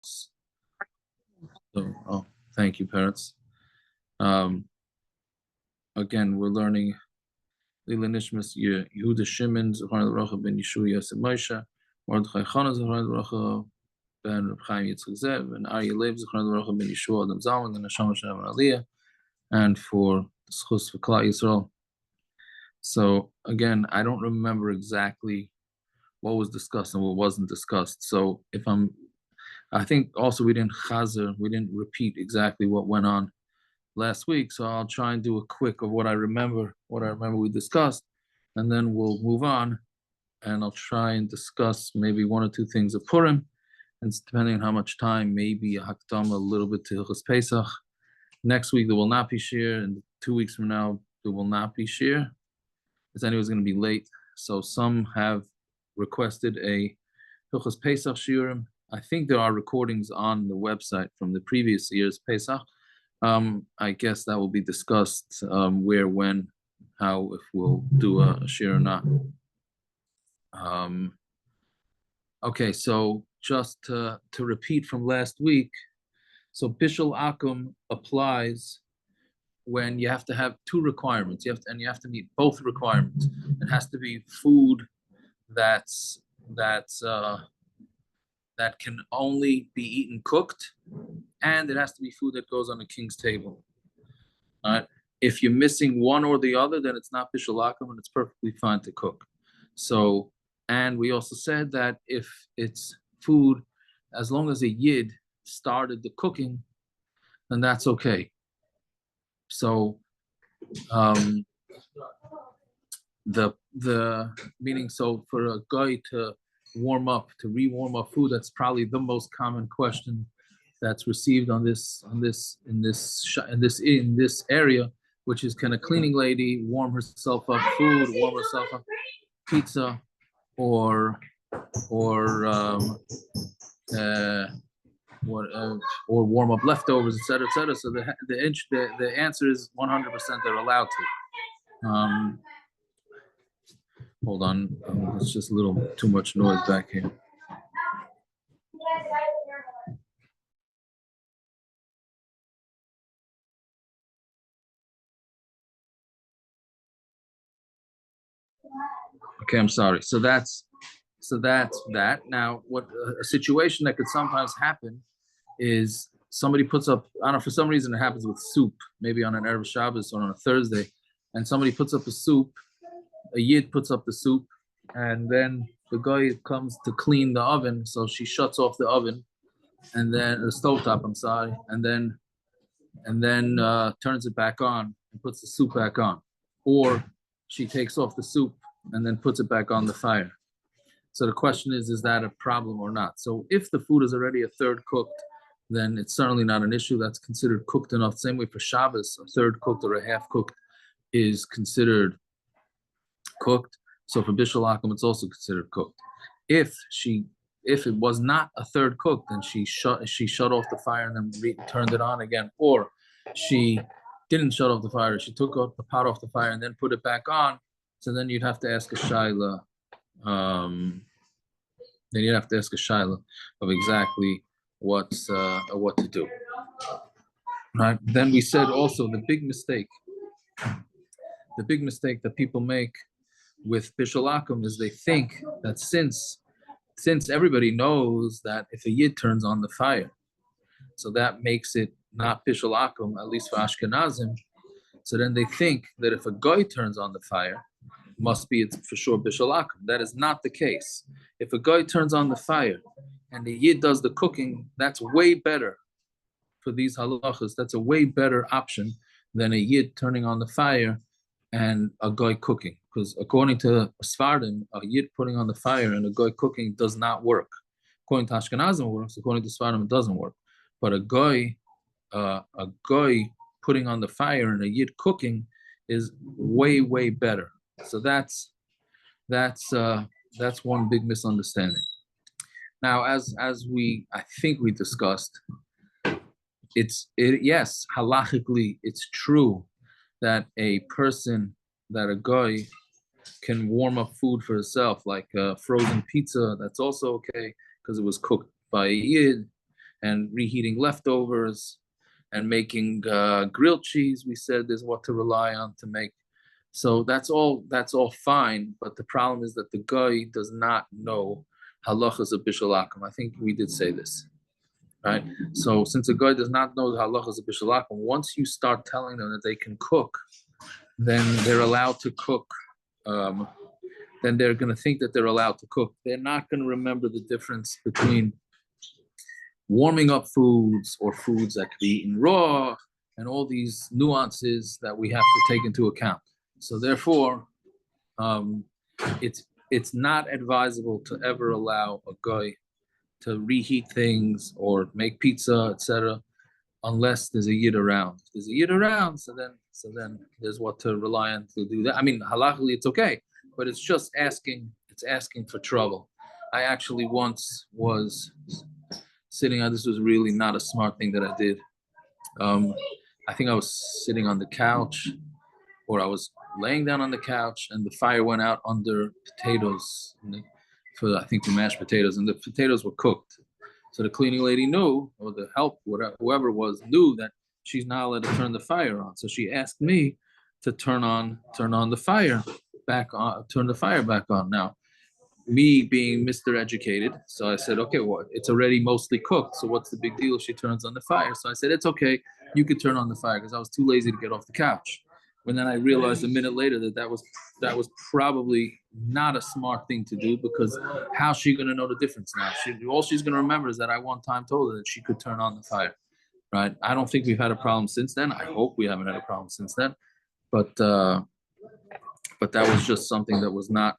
So, oh, thank you, parents. Um, again, we're learning Lila Nishmas Yehuda Shimon Zechron Baruch ben Yeshua Yosef Moshe Mordechai Chana Zechron Baruch ben Reb Chaim Yitzchak Zev and Aryeh Leib Zechron Baruch ben Yeshua Adam Zalman and Neshama Shem and Aliyah, and for Schus for Klal Yisrael. So again, I don't remember exactly what was discussed and what wasn't discussed. So I think also we didn't repeat exactly what went on last week. So I'll try and do a quick of what I remember we discussed, and then we'll move on, and I'll try and discuss maybe one or two things of Purim, and depending on how much time, maybe a hakdama a little bit to Hilchos Pesach. Next week there will not be shir, and 2 weeks from now there will not be shir. Because anyone's going to be late. So some have requested a Hilchos Pesach shiurim. I think there are recordings on the website from the previous year's Pesach. I guess that will be discussed where, when, how, if we'll do a shir or not. Okay, so just to repeat from last week, so Bishul Akum applies when you have to have two requirements. You have to meet both requirements. It has to be food that can only be eaten cooked, and it has to be food that goes on a king's table. All right. If you're missing one or the other, then it's not bishul akum, and it's perfectly fine to cook. So, and we also said that if it's food, as long as a yid started the cooking, then that's okay. So, the meaning, so for a guy to re-warm up food, that's probably the most common question that's received in this area, which is, can a cleaning lady warm herself up food, warm herself up pizza, or warm up leftovers, etc., etc. So the answer is 100% they're allowed to. Hold on, it's just a little too much noise back here. Okay, I'm sorry. So that's that. Now, what a situation that could sometimes happen is somebody puts up, I don't know, for some reason it happens with soup, maybe on an Erev Shabbos or on a Thursday, and somebody puts up a soup, a yid puts up the soup, and then the guy comes to clean the oven, so she shuts off the oven, and then the stovetop, I'm sorry, and then turns it back on and puts the soup back on, or she takes off the soup and then puts it back on the fire. So the question is that a problem or not? So if the food is already a third cooked, then it's certainly not an issue. That's considered cooked enough. Same way for Shabbos, a third cooked or a half cooked is considered cooked. So for Bishul Akum, it's also considered cooked. If it was not a third cooked, then she shut off the fire and then turned it on again, or she didn't shut off the fire. She took the pot off the fire and then put it back on. So then you'd have to ask a shaila. Then you'd have to ask a shaila of exactly what to do. Right. Then we said also the big mistake that people make with Bishul Akum is they think that since everybody knows that if a yid turns on the fire, so that makes it not Bishul Akum, at least for Ashkenazim. So then they think that if a guy turns on the fire, it's for sure Bishul Akum. That is not the case. If a guy turns on the fire and the yid does the cooking, that's way better for these halachas. That's a way better option than a yid turning on the fire and a guy cooking. Because according to Sfardim, a yid putting on the fire and a guy cooking does not work. According to Ashkenazim, it works. According to Sfardim, it doesn't work. But a guy putting on the fire and a yid cooking is way, way better. So that's one big misunderstanding. Now, as I think we discussed, yes, halachically, it's true that a guy can warm up food for himself, like frozen pizza. That's also okay because it was cooked by a yid. and reheating leftovers and making grilled cheese. We said is what to rely on to make. So that's all fine, but the problem is that the guy does not know halachas of Bishul Akum. I think we did say this, right? So since a guy does not know the halachas of Bishul Akum, once you start telling them that they can cook, then they're allowed to cook. Then they're going to think that they're allowed to cook. They're not going to remember the difference between warming up foods or foods that could be eaten raw and all these nuances that we have to take into account. So therefore, it's not advisable to ever allow a guy to reheat things or make pizza, etc., unless there's a yid around. If there's a yid around, so then there's what to rely on to do that. I mean, halachically it's okay, but it's just asking. It's asking for trouble. I actually once was sitting on. This was really not a smart thing that I did. I think I was sitting on the couch, or I was laying down on the couch, and the fire went out under potatoes for I think the mashed potatoes, and the potatoes were cooked. So the cleaning lady knew, or the help, whoever it was, knew that she's not allowed to turn the fire on. So she asked me to turn on the fire back on, turn the fire back on. Now, me being Mr. Educated, so I said, okay, well, it's already mostly cooked. So what's the big deal if she turns on the fire? So I said, it's okay, you could turn on the fire, because I was too lazy to get off the couch. And then I realized a minute later that was probably not a smart thing to do, because how's she going to know the difference now? All she's going to remember is that I one time told her that she could turn on the fire, right? I don't think we've had a problem since then. I hope we haven't had a problem since then, but that was just something that was not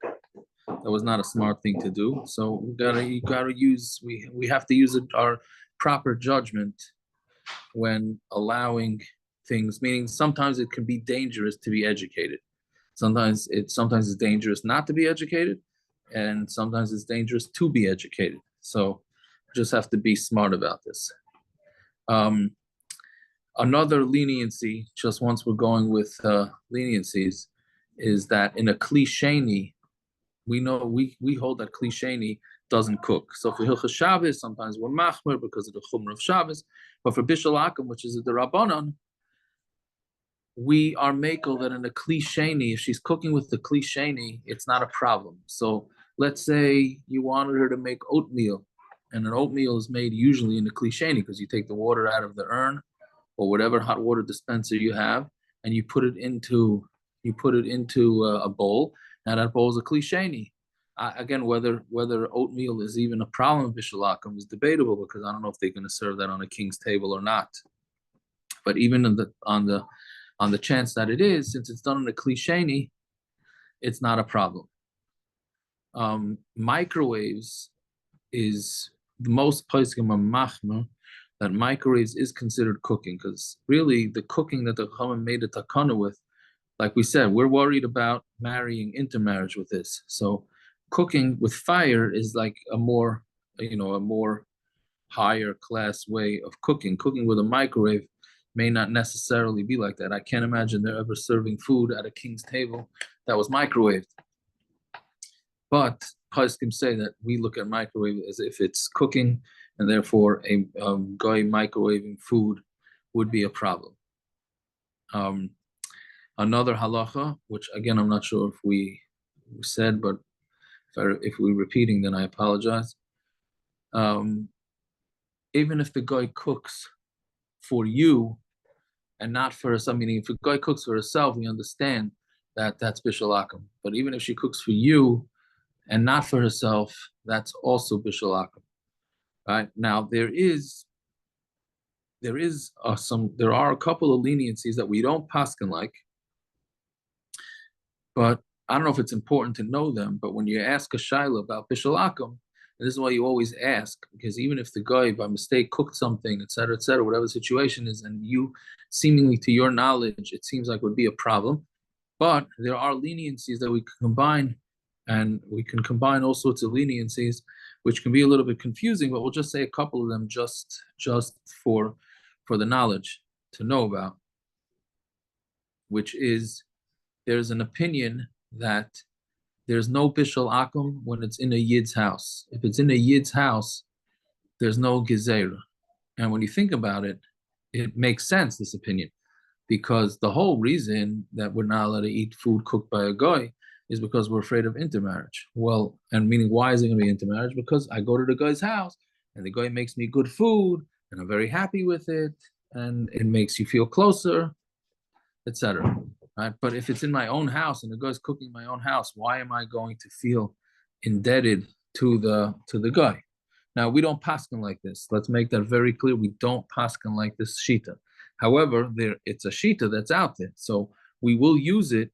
a smart thing to do. So we have to use our proper judgment when allowing things, meaning sometimes it can be dangerous to be educated. Sometimes it's dangerous not to be educated, and sometimes it's dangerous to be educated. So just have to be smart about this. Another leniency, just once we're going with leniencies, is that in a klisheni, we know we hold that klisheni doesn't cook. So for Hilchos Shabbos, sometimes we're machmer because of the chumrah of Shabbos, but for Bishul Akum, which is the Rabbanon, we are makel that in a klisheni, if she's cooking with the klisheni, it's not a problem. So let's say you wanted her to make oatmeal, and an oatmeal is made usually in the klisheni because you take the water out of the urn or whatever hot water dispenser you have, and you put it into a bowl. Now that bowl is a klisheni. Again, whether oatmeal is even a problem in Bishul Akum is debatable, because I don't know if they're going to serve that on a king's table or not. But even on the chance that it is, since it's done in a klisheni, it's not a problem. Microwaves is the most poskim of machmer that microwaves is considered cooking, because really the cooking that the Chachamim made a takana with, like we said, we're worried about marrying intermarriage with this. So cooking with fire is like a more higher class way of cooking. Cooking with a microwave may not necessarily be like that. I can't imagine they're ever serving food at a king's table that was microwaved. But poskim say that we look at microwave as if it's cooking, and therefore a guy microwaving food would be a problem. Another halacha, which again I'm not sure if we said, but if we're repeating, then I apologize. Even if the guy cooks for you and not for herself, meaning if a guy cooks for herself, we understand that that's Bishul Akum. But even if she cooks for you and not for herself, that's also Bishul Akum. Right? Now there are a couple of leniencies that we don't paskin like, but I don't know if it's important to know them. But when you ask a shaila about Bishul Akum, and this is why you always ask, because even if the guy by mistake cooked something, etc., whatever the situation is, and you seemingly to your knowledge, it seems like would be a problem, but there are leniencies that we can combine, and we can combine all sorts of leniencies, which can be a little bit confusing, but we'll just say a couple of them just for the knowledge to know about, which is there's an opinion that there's no Bishul Akum when it's in a Yid's house. If it's in a Yid's house, there's no Gezerah. And when you think about it, it makes sense, this opinion, because the whole reason that we're not allowed to eat food cooked by a guy is because we're afraid of intermarriage. Well, and meaning, why is it going to be intermarriage? Because I go to the guy's house and the guy makes me good food and I'm very happy with it and it makes you feel closer, etc. Right? But if it's in my own house and the guy's cooking in my own house, why am I going to feel indebted to the guy? Now, we don't paskin like this. Let's make that very clear. We don't paskin like this shita. However, it's a shita that's out there. So we will use it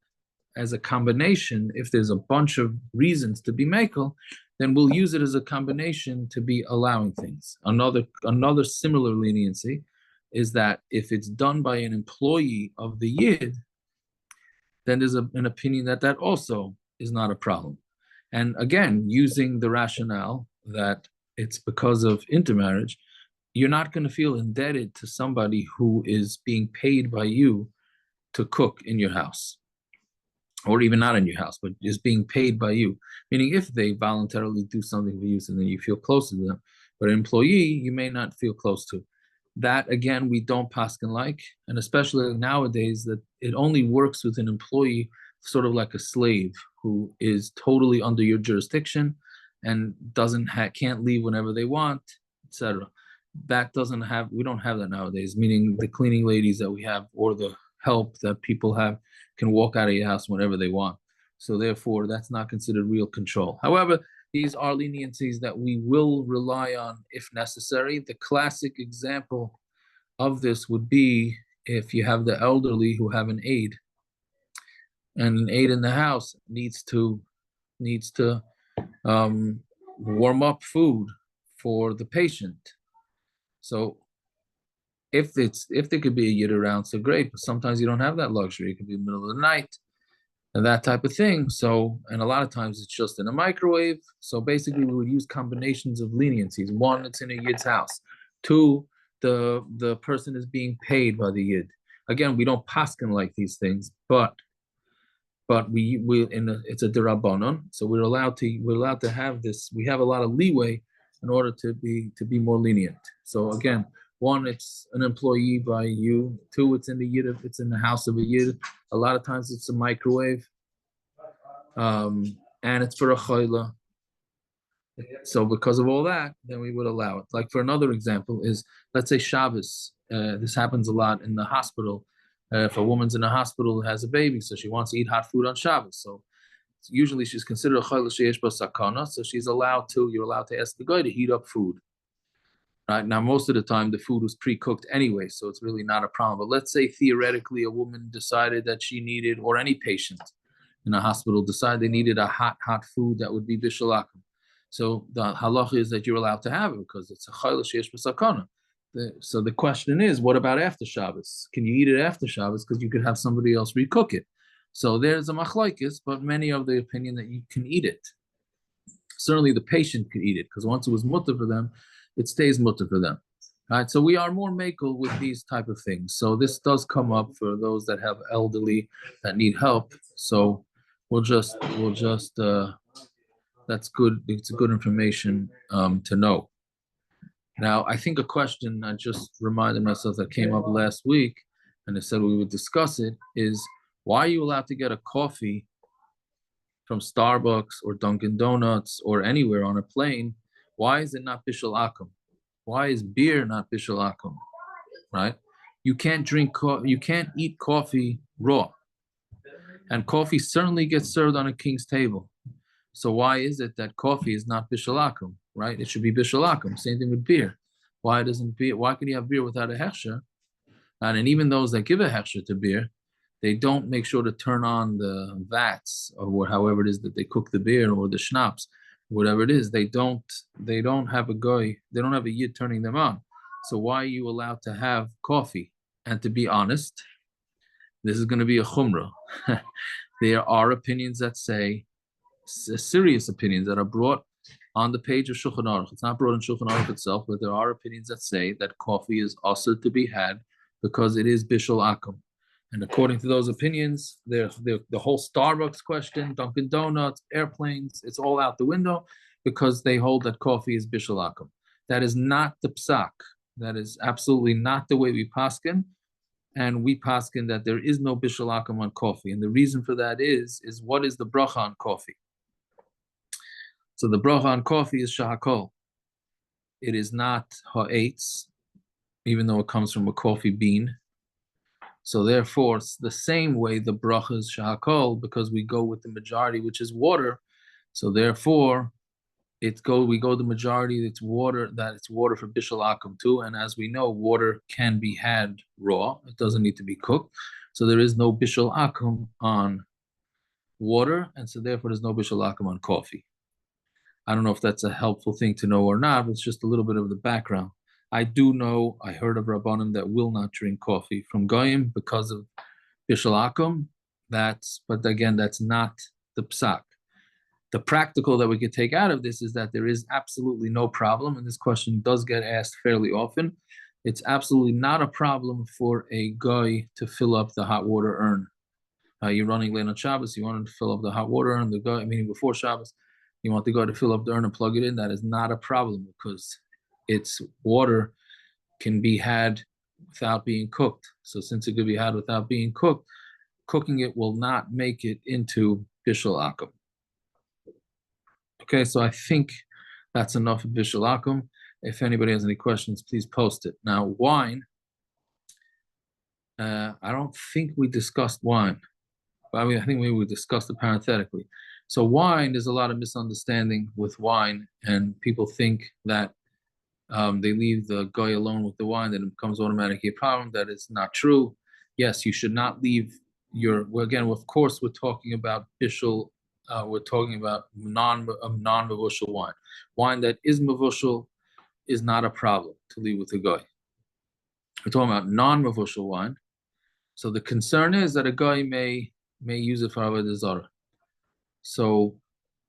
as a combination. If there's a bunch of reasons to be makel, then we'll use it as a combination to be allowing things. Another similar leniency is that if it's done by an employee of the yid, then there's an opinion that also is not a problem. And again, using the rationale that it's because of intermarriage, you're not going to feel indebted to somebody who is being paid by you to cook in your house, or even not in your house, but is being paid by you. Meaning, if they voluntarily do something for you, so then you feel close to them. But an employee, you may not feel close to. That, again, we don't paskin like, and especially nowadays, that it only works with an employee, sort of like a slave, who is totally under your jurisdiction and can't leave whenever they want, etc. That we don't have that nowadays, meaning the cleaning ladies that we have or the help that people have can walk out of your house whenever they want. So therefore, that's not considered real control. However, these are leniencies that we will rely on if necessary. The classic example of this would be if you have the elderly who have an aide, and an aide in the house needs to warm up food for the patient. So if there could be a yid around, so great, but sometimes you don't have that luxury. It could be the middle of the night and that type of thing. So, and a lot of times it's just in a microwave. So basically we would use combinations of leniencies. One, it's in a yid's house. Two, the person is being paid by the yid. Again, we don't paskin like these things, but it's a derabanan, so we're allowed to have this. We have a lot of leeway in order to be more lenient. So again, one, it's an employee by you. Two, it's in the yid. It's in the house of a yid. A lot of times it's a microwave, and it's for a chayla. So because of all that, then we would allow it. Like for another example is, let's say Shabbos. This happens a lot in the hospital. If a woman's in a hospital and has a baby, so she wants to eat hot food on Shabbos. So usually she's considered a chayla sheyesh ba sakana, so you're allowed to ask the guy to heat up food. Right now, most of the time the food was pre-cooked anyway, so it's really not a problem. But let's say theoretically a woman decided that she needed, or any patient in a hospital decided they needed a hot food that would be Bishul Akum. So the halacha is that you're allowed to have it because it's a chayla sheyesh ba sakana. So the question is, what about after Shabbos? Can you eat it after Shabbos? Because you could have somebody else recook it. So there's a machlokes, but many of the opinion that you can eat it. Certainly the patient could eat it, because once it was mutter for them, it stays mutter for them. All right, so we are more makel with these type of things. So this does come up for those that have elderly that need help. So we'll just that's good. It's good information to know. Now, I think a question I just reminded myself that came up last week, and I said we would discuss it, is why are you allowed to get a coffee from Starbucks or Dunkin' Donuts or anywhere on a plane? Why is it not Bishul Akum? Why is beer not Bishul Akum? Right? You can't you can't eat coffee raw. And coffee certainly gets served on a king's table. So why is it that coffee is not Bishul Akum, right? It should be Bishul Akum. Same thing with beer. Why can you have beer without a hechsher? And even those that give a hechsher to beer, they don't make sure to turn on the vats or however it is that they cook the beer or the schnapps, whatever it is. They don't have a guy, they don't have a yid turning them on. So why are you allowed to have coffee? And to be honest, this is going to be a chumrah. There are opinions that say, serious opinions that are brought on the page of Shulchan Aruch. It's not brought in Shulchan Aruch itself, but there are opinions that say that coffee is also to be had because it is Bishul Akum. And according to those opinions, the whole Starbucks question, Dunkin' Donuts, airplanes, it's all out the window because they hold that coffee is Bishul Akum. That is not the psak. That is absolutely not the way we paskin, and we paskin that there is no bishul akum on coffee. And the reason for that is what is the bracha on coffee? So the bracha on coffee is shahakol. It is not ha'etz, even though it comes from a coffee bean. So therefore, it's the same way the bracha is shahakol, because we go with the majority, which is water. So therefore, we go the majority, it's water for bishul akum too. And as we know, water can be had raw. It doesn't need to be cooked. So there is no bishul akum on water, and so therefore there's no bishul akum on coffee. I don't know if that's a helpful thing to know or not, but it's just a little bit of the background. I do know, I heard of Rabbanim that will not drink coffee from Goyim because of Bishul Akum. But again, that's not the psak. The practical that we could take out of this is that there is absolutely no problem, and this question does get asked fairly often. It's absolutely not a problem for a guy to fill up the hot water urn. You're running late on Shabbos, you want to fill up the hot water urn, the guy, meaning before Shabbos, you want the guy to fill up the urn and plug it in. That is not a problem, because its water can be had without being cooked. So since it could be had without being cooked, cooking it will not make it into Bishul Akum. Okay, so I think that's enough of Bishul Akum. If anybody has any questions, please post it. Now, wine, I don't think we discussed wine. I think maybe we discussed it parenthetically. So wine, there's a lot of misunderstanding with wine, and people think that they leave the guy alone with the wine, then it becomes automatically a problem. That is not true. Yes, you should not leave again, of course, we're talking about bishul, we're talking about non-mavushal wine. Wine that is mavushal is not a problem to leave with the guy. We're talking about non-mavushal wine. So the concern is that a guy may use it for avodah zarah. So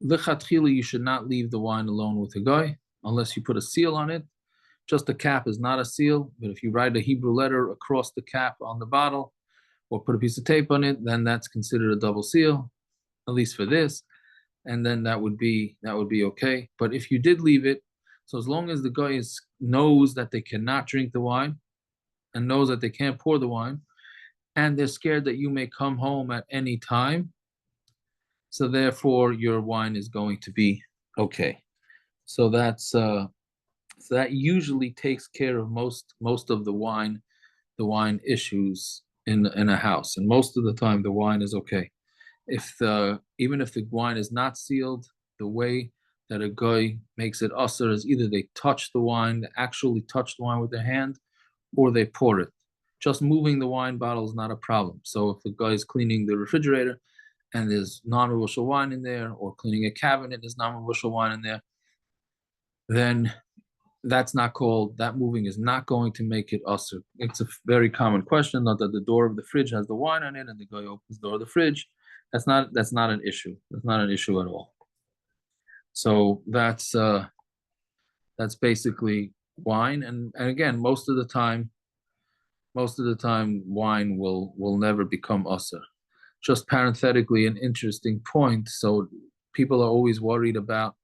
lichatchila, you should not leave the wine alone with the guy unless you put a seal on it. Just the cap is not a seal, but if you write a Hebrew letter across the cap on the bottle or put a piece of tape on it, then that's considered a double seal, at least for this. And then that would be okay. But if you did leave it, so as long as the guy knows that they cannot drink the wine and knows that they can't pour the wine, and they're scared that you may come home at any time, so therefore your wine is going to be okay. So so that usually takes care of most of the wine issues in a house, and most of the time the wine is okay. Even if the wine is not sealed, the way that a guy makes it usher is either they actually touch the wine with their hand, or they pour it. Just moving the wine bottle is not a problem. So if the guy is cleaning the refrigerator and there's non-mavushal wine in there, or cleaning a cabinet, there's non-mavushal wine in there, then that moving is not going to make it usher. It's a very common question, not that the door of the fridge has the wine on it and the guy opens the door of the fridge. That's not an issue. That's not an issue at all. So that's basically wine. And again, most of the time wine will never become usher. Just parenthetically, an interesting point. So people are always worried about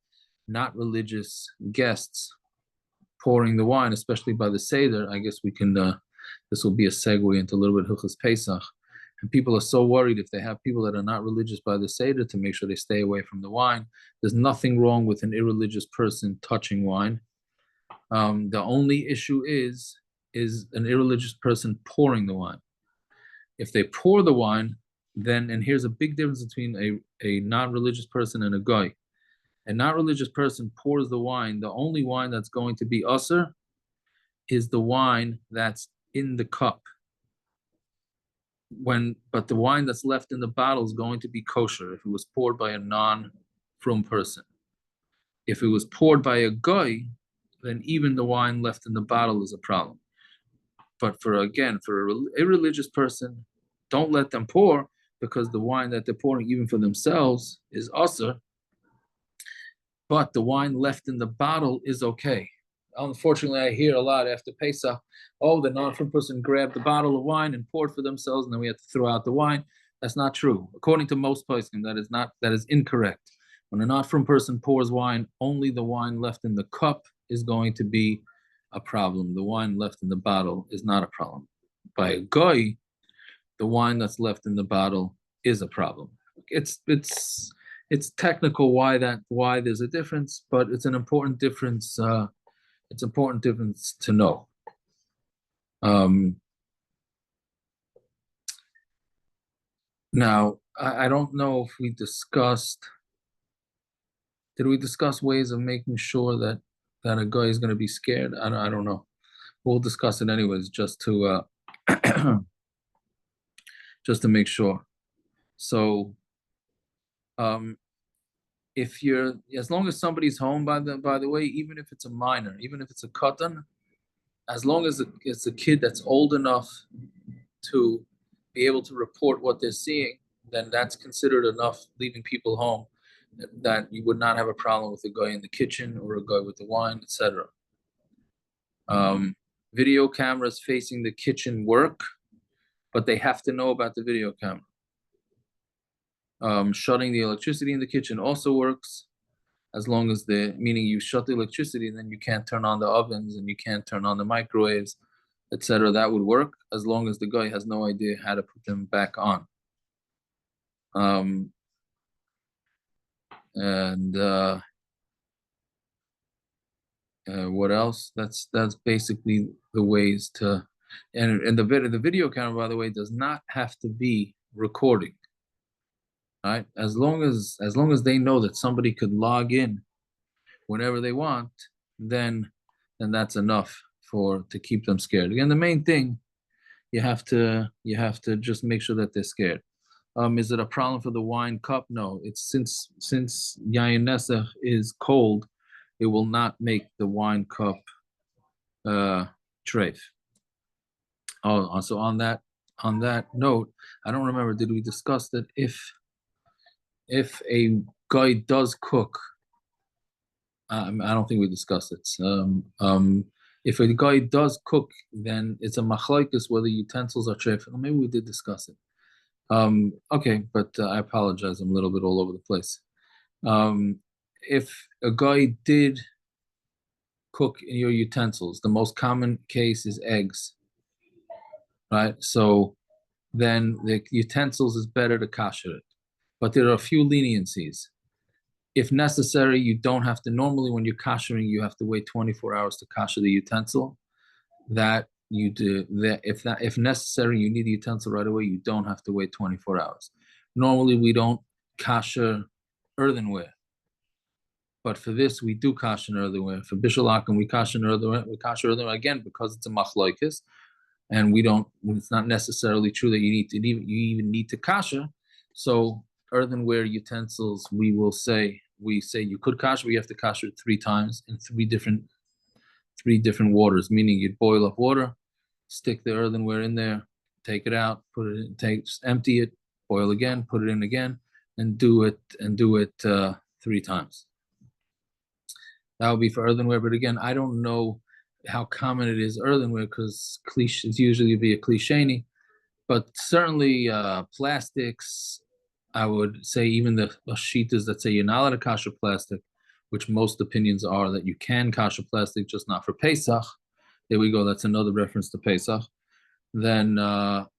not religious guests pouring the wine, especially by the Seder. I guess we can, this will be a segue into a little bit of Hilchos Pesach. And people are so worried if they have people that are not religious by the Seder to make sure they stay away from the wine. There's nothing wrong with an irreligious person touching wine. The only issue is an irreligious person pouring the wine. If they pour the wine, then, and here's a big difference between a non-religious person and a guy. A not-religious person pours the wine. The only wine that's going to be usher is the wine that's in the cup. But the wine that's left in the bottle is going to be kosher if it was poured by a non-frum person. If it was poured by a guy, then even the wine left in the bottle is a problem. But for an irreligious person, don't let them pour, because the wine that they're pouring, even for themselves, is usher. But the wine left in the bottle is okay. Unfortunately, I hear a lot after Pesach, the non-frum person grabbed the bottle of wine and poured for themselves, and then we have to throw out the wine. That's not true. According to most poskim, that is incorrect. When a non-frum person pours wine, only the wine left in the cup is going to be a problem. The wine left in the bottle is not a problem. By a goy, the wine that's left in the bottle is a problem. It's technical why there's a difference, but it's an important difference. It's important difference to know. Now, I don't know if we discussed. Did we discuss ways of making sure that a guy is going to be scared? I don't know. We'll discuss it anyways, just to just to make sure. So, if you're, as long as somebody's home, by the way, even if it's a minor, even if it's a katan, as long as it's a kid that's old enough to be able to report what they're seeing, then that's considered enough leaving people home that you would not have a problem with a guy in the kitchen or a guy with the wine, etc. Video cameras facing the kitchen work, but they have to know about the video camera. Shutting the electricity in the kitchen also works, as long as meaning you shut the electricity, then you can't turn on the ovens and you can't turn on the microwaves, etc. That would work as long as the guy has no idea how to put them back on. What else? That's basically the ways to, and the video camera, by the way, does not have to be recording. Right? As long as they know that somebody could log in whenever they want, then that's enough to keep them scared. Again, the main thing, you have to just make sure that they're scared. Is it a problem for the wine cup? No, it's since Yayin Nesach is cold, it will not make the wine cup treif. Oh, so on that note, I don't remember, did we discuss that if a guy does cook, I don't think we discussed it. If a guy does cook, then it's a machlokes whether utensils are treif. Maybe we did discuss it. Okay, but I apologize. I'm a little bit all over the place. If a guy did cook in your utensils, the most common case is eggs, right? So then the utensils is better to kasher it. But there are a few leniencies. If necessary, you don't have to. Normally, when you're kashering, you have to wait 24 hours to kasher the utensil. That you do. That if necessary, you need the utensil right away. You don't have to wait 24 hours. Normally, we don't kasher earthenware, but for this, we do kasher earthenware. For Bishul Akum, we kasher earthenware. We kasher earthenware again because it's a machlokes, and we don't. It's not necessarily true that you even need to kasher. So earthenware utensils, we say you could kasher, we have to kasher it 3 times in 3 different waters, meaning you'd boil up water, stick the earthenware in there, take it out, put it in, empty it, boil again, put it in again, and do it 3 times. That would be for earthenware, but again, I don't know how common it is earthenware because it's usually be a cliche, but certainly plastics. I would say even the shitas that say you're not allowed to kasher plastic, which most opinions are that you can kasher plastic, just not for Pesach. There we go. That's another reference to Pesach. Then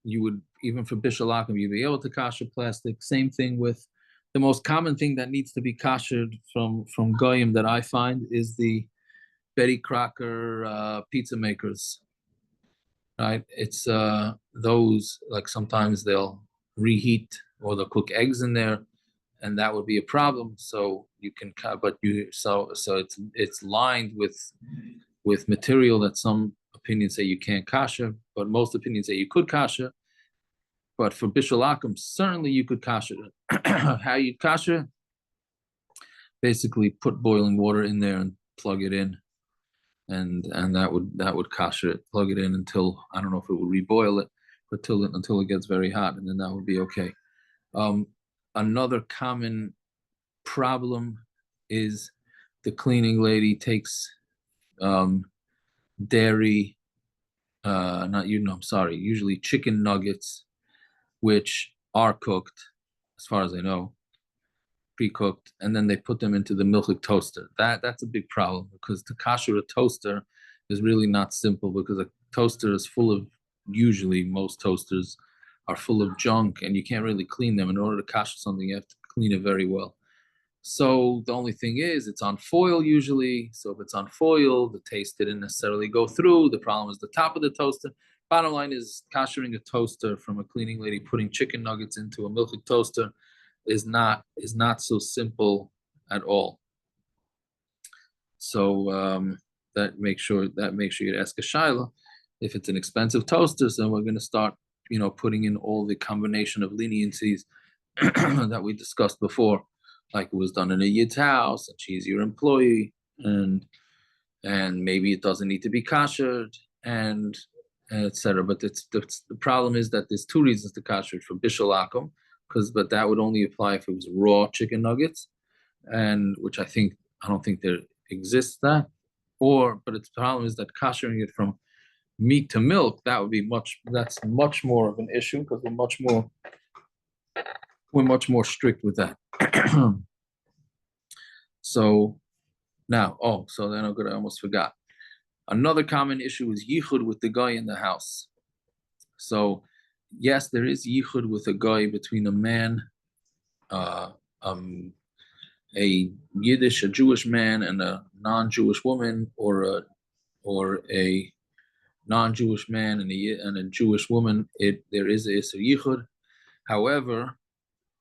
you would, even for Bishul Akum, you'd be able to kasher plastic. Same thing with the most common thing that needs to be kashered from goyim that I find is the Betty Crocker pizza makers. Right? It's those, like sometimes they'll reheat or they'll cook eggs in there, and that would be a problem. So you can, but so it's lined with material that some opinions say you can't kasher, but most opinions say you could kasher. But for Bishul Akum, certainly you could kasher it. How you kasher? Basically, put boiling water in there and plug it in, and that would kasher it. Plug it in until, I don't know if it will reboil it, but until it gets very hot, and then that would be okay. Another common problem is the cleaning lady takes dairy, usually chicken nuggets, which are cooked, as far as I know, pre-cooked, and then they put them into the milchik toaster. That's a big problem because to kasher a toaster, is really not simple, because a toaster is full of, usually most toasters are full of junk, and you can't really clean them. In order to kasher something, you have to clean it very well. So the only thing is, it's on foil usually. So if it's on foil, the taste didn't necessarily go through. The problem is the top of the toaster. Bottom line is, kashering a toaster from a cleaning lady putting chicken nuggets into a milchik toaster is not so simple at all. So that makes sure you ask a shaila. If it's an expensive toaster, so we're going to start, putting in all the combination of leniencies that we discussed before, like it was done in a yid's house, and she's your employee, and maybe it doesn't need to be kashered, and etc. But the problem is that there's two reasons to kasher it for Bishul Akum, but that would only apply if it was raw chicken nuggets, and which I don't think there exists that. But its problem is that kashering it from meat to milk, that's much more of an issue, because we're much more strict with that. So now, so then I almost forgot. Another common issue is yichud with the guy in the house. So yes, there is yichud with a guy between a man, a Jewish man, and a non-Jewish woman, or a non-Jewish man and a Jewish woman. There is a Isser Yichud. However,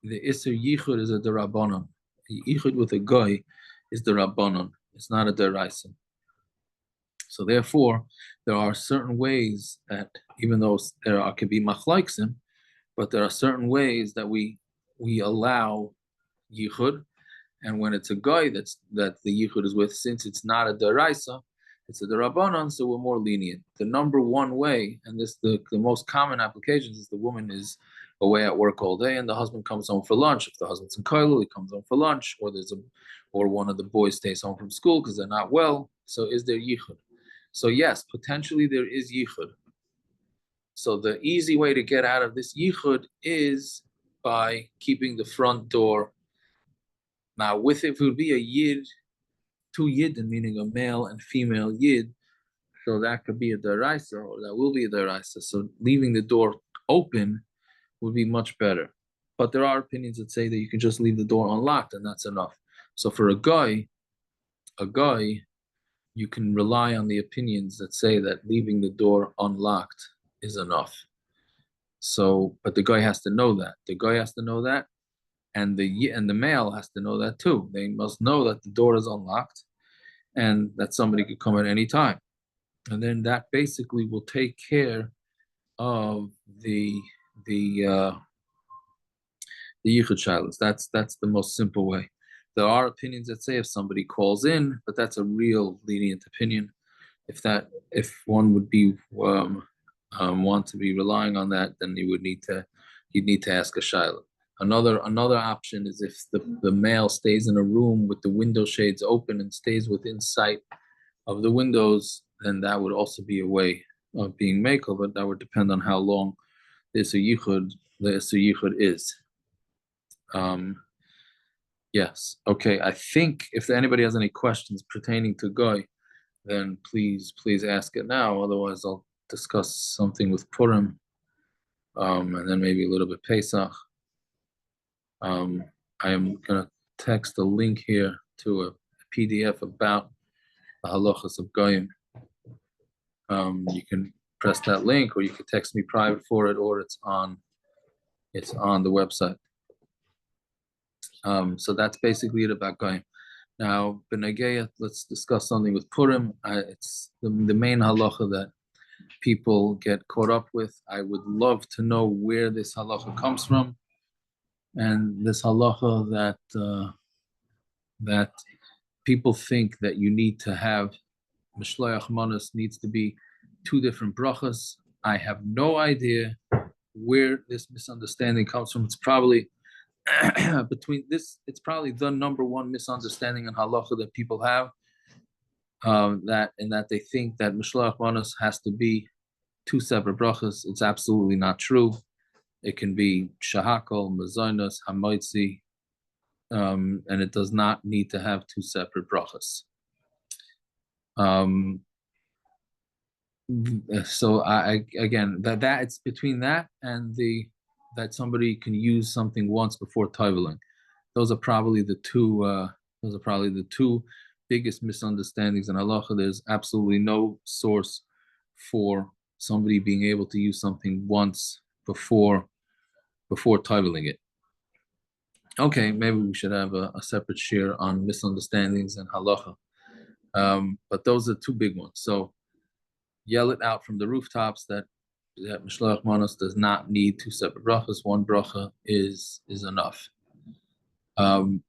the Isser Yichud is a Derabanan. The Yichud with a guy is the Rabbanon. It's not a Deraisa. So therefore, there are certain ways that, even though could be machlaiksim, but there are certain ways that we allow Yichud. And when it's a guy that the yichud is with, since it's not a deraisa, it's a derabanan, so we're more lenient. The number one way, and the most common applications, is the woman is away at work all day, and the husband comes home for lunch. If the husband's in koilel, he comes home for lunch, or one of the boys stays home from school because they're not well. So is there yichud? So yes, potentially there is yichud. So the easy way to get out of this yichud is by keeping the front door. Now, if it would be a yid, two yidden, meaning a male and female yid, so that could be a deraisa, or that will be a deraisa. So leaving the door open would be much better. But there are opinions that say that you can just leave the door unlocked, and that's enough. So for a guy, you can rely on the opinions that say that leaving the door unlocked is enough. So, but the guy has to know that. And the male has to know that too. They must know that the door is unlocked and that somebody could come at any time. And then that basically will take care of the yichud shilas. That's the most simple way. There are opinions that say if somebody calls in, but that's a real lenient opinion. If one would be want to be relying on that, then you'd need to ask a shilah. Another option is if the male stays in a room with the window shades open and stays within sight of the windows, then that would also be a way of being mekel, but that would depend on how long the Isser Yichud is. Yes. Okay. I think if anybody has any questions pertaining to Goy, then please ask it now. Otherwise, I'll discuss something with Purim, and then maybe a little bit Pesach. I am going to text a link here to a PDF about the halachas of Goyim. You can press that link, or you can text me private for it, or it's on the website. So that's basically it about Goyim. Now, B'nagaya, let's discuss something with Purim. It's the main halacha that people get caught up with. I would love to know where this halacha comes from, and this halacha that people think that you need to have Mishloach Manos needs to be two different brachas. I have no idea where this misunderstanding comes from. It's probably it's probably the number one misunderstanding in halacha that people have, that they think that Mishloach Manos has to be two separate brachas. It's absolutely not true. It can be shahakol, mazonos, hamoitzi, and it does not need to have two separate brachas. So I again that it's between that and the that somebody can use something once before toiveling. Those are probably the two. Those are probably the two biggest misunderstandings in halacha. There's absolutely no source for somebody being able to use something once before toiveling it. Okay, maybe we should have a separate share on misunderstandings and halacha. But those are two big ones. So yell it out from the rooftops that Mishloach Manos does not need two separate brachas. One bracha is enough. And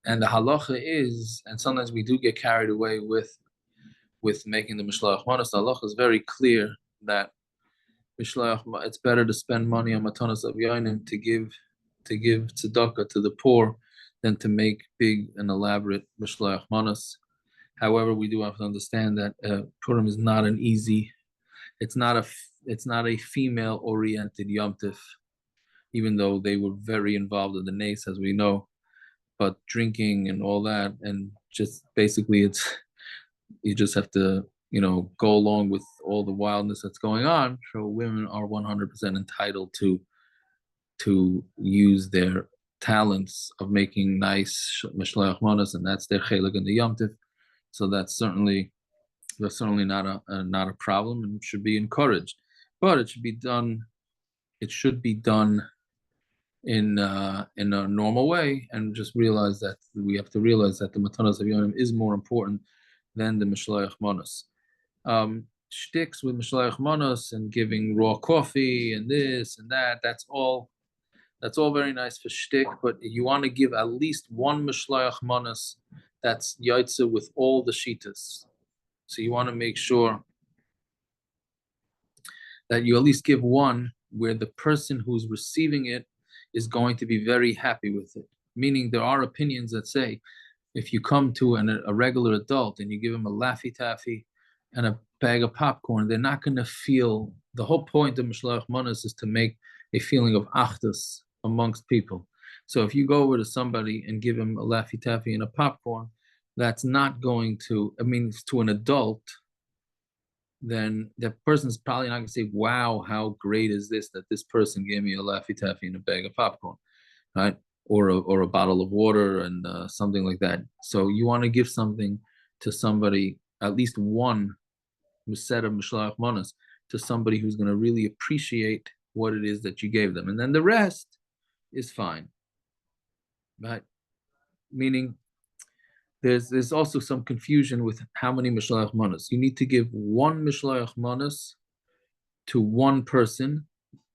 the halacha is, and sometimes we do get carried away with making the Mishloach Manos. The halacha is very clear that it's better to spend money on matanos of yoinim to give tzedakah to the poor than to make big and elaborate Mishloach Manos. However, we do have to understand that Purim is not an easy. It's not a female-oriented Yom Tif, even though they were very involved in the nace, as we know. But drinking and all that, and just basically, you just have to go along with all the wildness that's going on. So women are 100% entitled to use their talents of making nice mishloach manos, and that's their chelik in the Yom Tif. So that's certainly not a problem and should be encouraged. But it should be done. It should be done in a normal way, and just realize that we have to realize that the matanos of yonim is more important than the mishloach manos. Shticks with mishloach manos and giving raw coffee and this and that. That's all very nice for shtick, but you want to give at least one mishloach manos that's yaitze with all the shitas. So you want to make sure that you at least give one where the person who's receiving it is going to be very happy with it. Meaning there are opinions that say if you come to a regular adult and you give him a Laffy Taffy and a bag of popcorn, they're not going to feel. The whole point of Mishloach Manos is to make a feeling of achdus amongst people. So if you go over to somebody and give him a Laffy Taffy and a popcorn, that's not going to, to an adult, then that person's probably not going to say, wow, how great is this that this person gave me a Laffy Taffy and a bag of popcorn, right? Or a bottle of water and something like that. So you want to give something to somebody, at least one set of Mishloach Manos, to somebody who's going to really appreciate what it is that you gave them. And then the rest is fine, right? Meaning there's also some confusion with how many Mishloach Manos. You need to give one Mishloach Manos to one person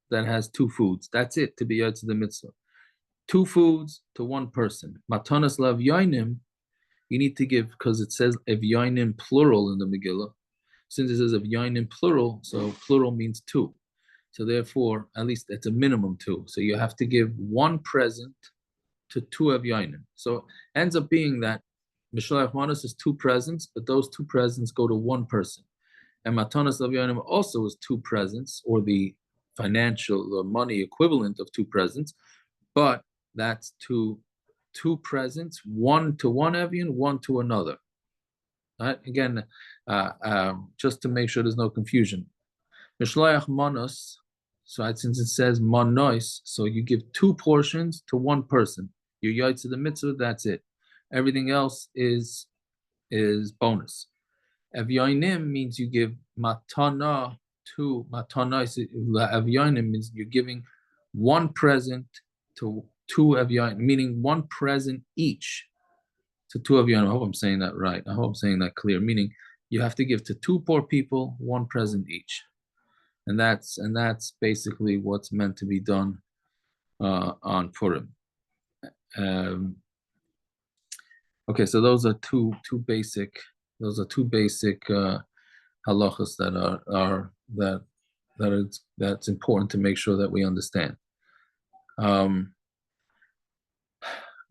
that has two foods. That's it, to be Yotze the Mitzvah. Two foods to one person. Matanas lav yoinim, you need to give, because it says ev yoinim plural in the Megillah. Since it says ev yoinim plural, so plural means two. So therefore, at least it's a minimum two. So you have to give one present to two ev yoinim. So ends up being that Mishloach Manos is two presents, but those two presents go to one person. And Matanas lav yoinim also is two presents, or the financial, money equivalent of two presents, but that's two presents, one to one Evian, one to another. Right? Again, just to make sure there's no confusion. Mishloach Manos, so since it says Manos, so you give two portions to one person. You Yotze the Mitzvah, that's it. Everything else is bonus. Evyoinim means you give matana to matana. Evyoinim means you're giving one present to two Evyoinim, meaning one present each to two Evyoinim. I hope I'm saying that right. I hope I'm saying that clear. Meaning you have to give to two poor people one present each, and that's basically what's meant to be done on Purim. Okay, so those are two basic halachas that's important to make sure that we understand.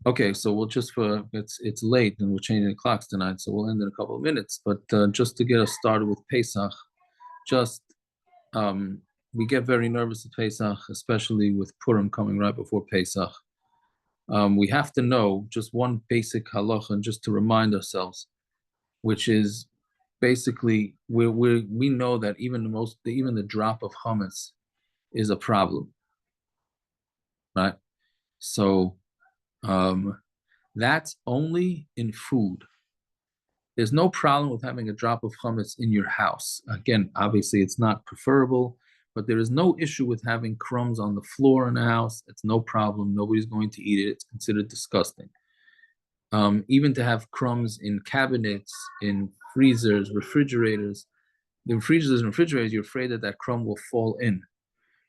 Okay, so we'll just it's late and we're changing the clocks tonight, so we'll end in a couple of minutes. But just to get us started with Pesach, we get very nervous at Pesach, especially with Purim coming right before Pesach. We have to know just one basic halacha, and just to remind ourselves, which is basically we know that even the drop of chametz is a problem, right? So that's only in food. There's no problem with having a drop of chametz in your house. Again, obviously it's not preferable, but there is no issue with having crumbs on the floor in the house. It's no problem. Nobody's going to eat it. It's considered disgusting. Even to have crumbs in cabinets, in freezers, refrigerators. The freezers and refrigerators, you're afraid that that crumb will fall in,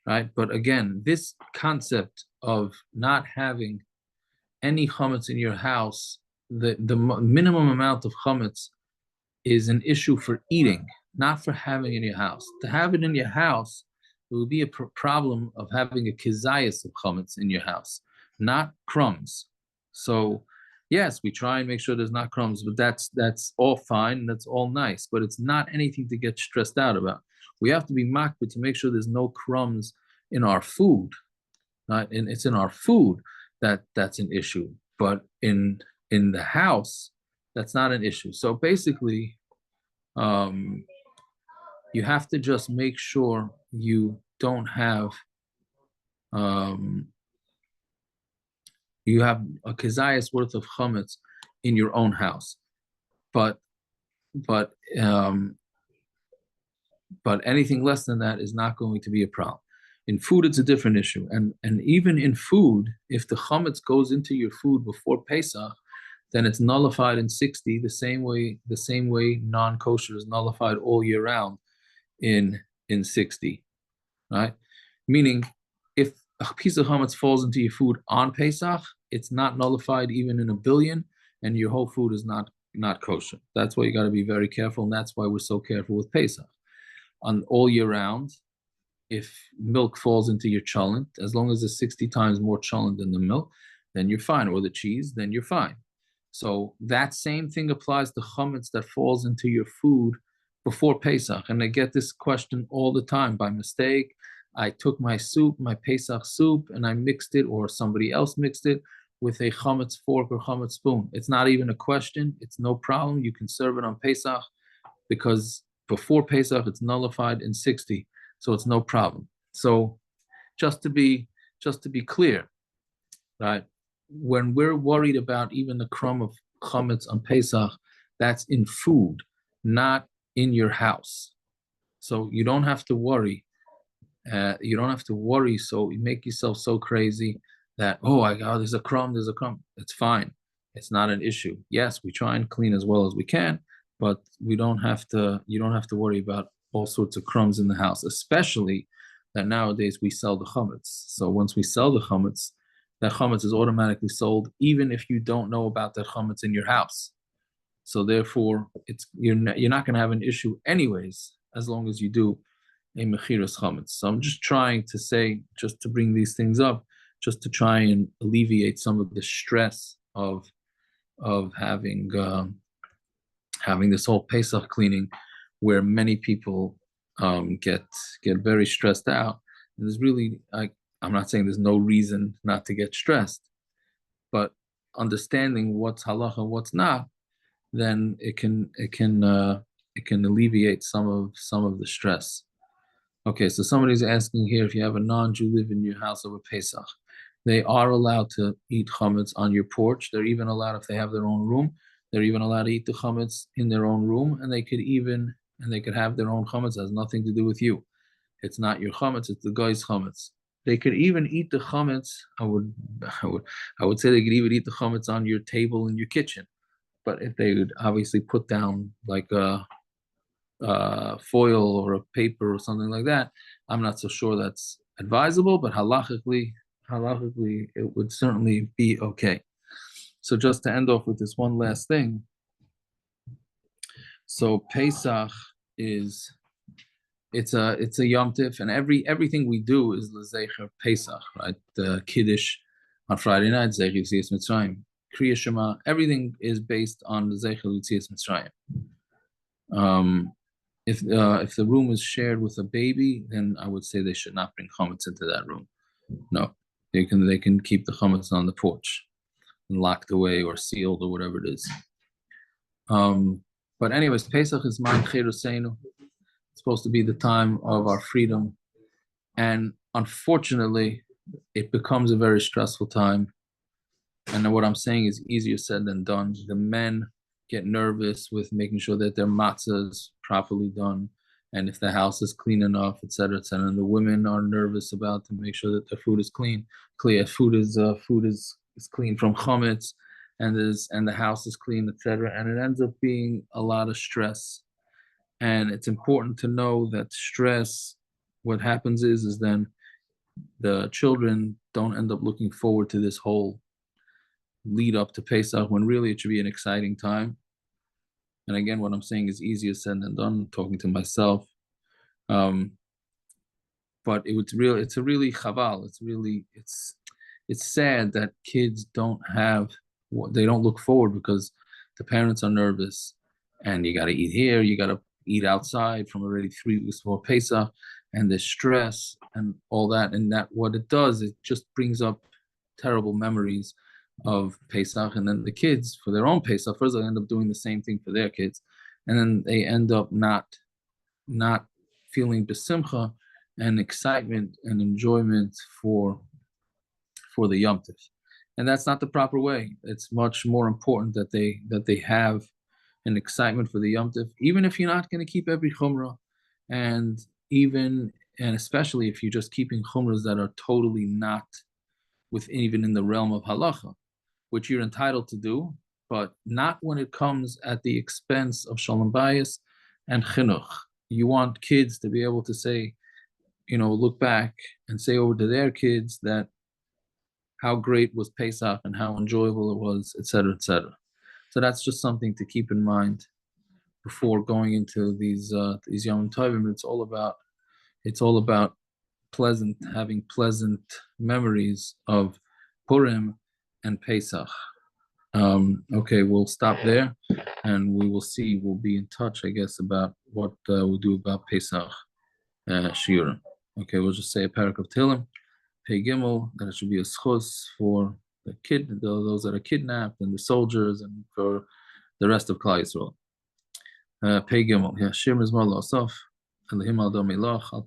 right? But again, this concept of not having any chametz in your house, the minimum amount of chametz is an issue for eating, not for having in your house. To have it in your house, it will be a problem of having a kizayas of chametz in your house, not crumbs. So, yes, we try and make sure there's not crumbs, but that's all fine, that's all nice, but it's not anything to get stressed out about. We have to be makbid to make sure there's no crumbs in our food, right? And it's in our food that's an issue, but in the house, that's not an issue. So basically, you have to just make sure you don't have you have a kezayas worth of chametz in your own house, but but anything less than that is not going to be a problem. In food, it's a different issue, and even in food, if the chametz goes into your food before Pesach, then it's nullified in 60 the same way non-kosher is nullified all year round in 60, right? Meaning, if a piece of chametz falls into your food on Pesach, it's not nullified even in a billion, and your whole food is not kosher. That's why you got to be very careful, and that's why we're so careful with Pesach. On all year round, if milk falls into your cholent, as long as it's 60 times more cholent than the milk, then you're fine, or the cheese, then you're fine. So that same thing applies to chametz that falls into your food before Pesach. And I get this question all the time by mistake. I took my soup, my Pesach soup, and I mixed it, or somebody else mixed it with a chametz fork or chametz spoon. It's not even a question. It's no problem. You can serve it on Pesach because before Pesach, it's nullified in 60. So it's no problem. So just to be clear, right? When we're worried about even the crumb of chametz on Pesach, that's in food, not in your house. So you don't have to worry. You don't have to worry. So you make yourself so crazy that, there's a crumb. It's fine. It's not an issue. Yes, we try and clean as well as we can, but you don't have to worry about all sorts of crumbs in the house, especially that nowadays we sell the chametz. So once we sell the chametz, that chametz is automatically sold, even if you don't know about that chametz in your house. So therefore, you're not going to have an issue anyways, as long as you do a mechiras chametz. So I'm just trying to say, just to bring these things up, just to try and alleviate some of the stress of having this whole Pesach cleaning, where many people get very stressed out. And there's really, I'm not saying there's no reason not to get stressed, but understanding what's halacha, what's not, then it can alleviate some of the stress. Okay, so somebody's asking here, if you have a non-Jew live in your house over Pesach, they are allowed to eat chametz on your porch. They're even allowed, if they have their own room, they're even allowed to eat the chametz in their own room, and they could have their own chametz. It has nothing to do with you. It's not your chametz, it's the guy's chametz. They could even eat the chametz. I would say they could even eat the chametz on your table in your kitchen. But if they would obviously put down like a foil or a paper or something like that, I'm not so sure that's advisable, but halachically, it would certainly be okay. So just to end off with this one last thing. So Pesach it's a Yom Tif, and everything we do is l'zecher Pesach, right? The Kiddush on Friday night, Zecher Yetzias Mitzrayim, Kriya Shema, everything is based on the Zecher Yetzias Mitzrayim. If the room is shared with a baby, then I would say they should not bring chametz into that room. No, they can keep the chametz on the porch and locked away or sealed or whatever it is. But anyways, Pesach is man Cheruseinu. It's supposed to be the time of our freedom. And unfortunately, it becomes a very stressful time. And what I'm saying is easier said than done. The men get nervous with making sure that their matzah is properly done, and if the house is clean enough, etc., etc. And the women are nervous about to make sure that their food is clean. Clear food is clean from chametz, and the house is clean, etc. And it ends up being a lot of stress. And it's important to know that stress, what happens is then the children don't end up looking forward to this whole lead up to Pesach, when really it should be an exciting time. And again, what I'm saying is easier said than done. I'm talking to myself, but it's a really chaval. It's sad that kids don't have they don't look forward because the parents are nervous, and you got to eat here, you got to eat outside from already 3 weeks before Pesach, and there's stress and all that. And that what it does, it just brings up terrible memories of Pesach. And then the kids, for their own Pesach, first they end up doing the same thing for their kids, and then they end up not feeling besimcha and excitement and enjoyment for the Yom Tov. And that's not the proper way. It's much more important that they have an excitement for the Yom Tov, even if you're not going to keep every chumrah, and especially if you're just keeping chumras that are totally not even in the realm of halacha, which you're entitled to do, but not when it comes at the expense of shalom bayis and chinuch. You want kids to be able to say, look back and say over to their kids that how great was Pesach and how enjoyable it was, etc., etc. So that's just something to keep in mind before going into these Yom Tovim. It's all about having pleasant memories of Purim and Pesach. Okay, we'll stop there, and we will see. We'll be in touch, I guess, about what we'll do about Pesach shiurim. Okay, we'll just say a parak of Tehillim, Pei Gimel, that it should be a schos for those that are kidnapped, and the soldiers, and for the rest of Klal Yisrael. Pei Gimel, Shir Mizmor L'Asaf, Elohim Al Dom Ilach, Al